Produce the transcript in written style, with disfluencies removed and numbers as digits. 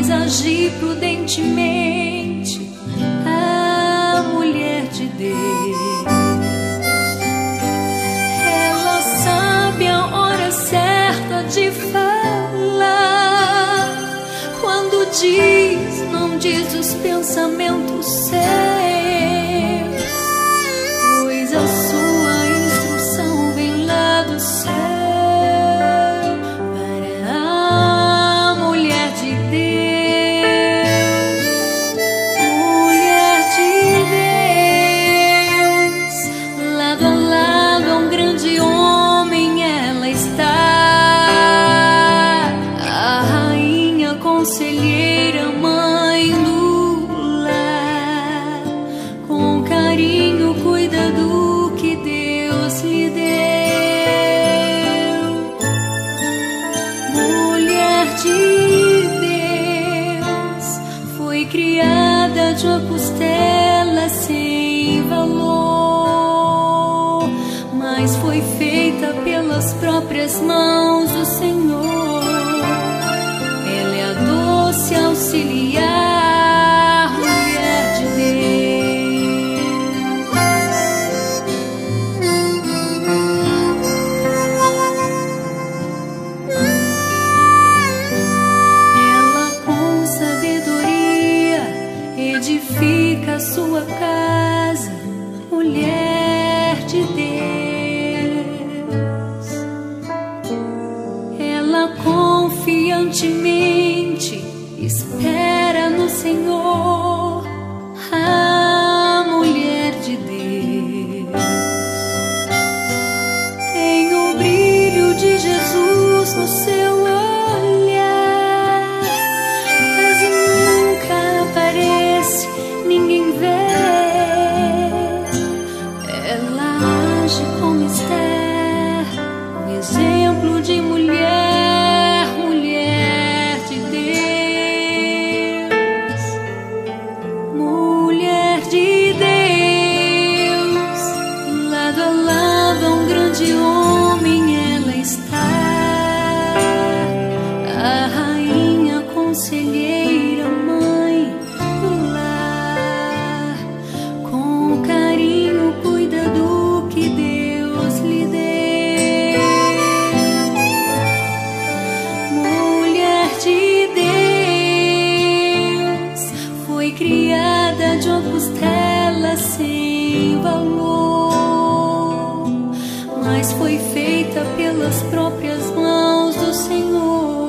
quis agir prudentemente, a mulher de Deus. Ela sabe a hora certa de falar. Quando diz, não diz os pensamentos seus, pois a sua instrução vem lá do céu. Para a mulher de Deus, mulher de Deus, lado a lado a um grande homem ela está, a rainha conselheira, mãe do lar, com carinho cuida do que Deus lhe deu. Mulher de Deus, foi criada de uma costela sem valor, mas foi feita pelas próprias mãos do Senhor. Ela é a doce auxiliar, mulher de Deus. Ela com sabedoria edifica a sua casa, mulher de Deus. Ela confiantemente espera no Senhor, a mulher de Deus. Tem o brilho de Jesus no seu olhar, quase nunca aparece, ninguém vê. Ela age como Esther, um exemplo de mulher, mulher de Deus. Mulher de Deus, lado a lado a um grande homem ela está, a rainha conselheira, mãe do lar, com carinho cuida do que Deus lhe deu. Mulher de Deus, foi criada de uma costela sem valor, mas foi feita pelas próprias mãos do Senhor.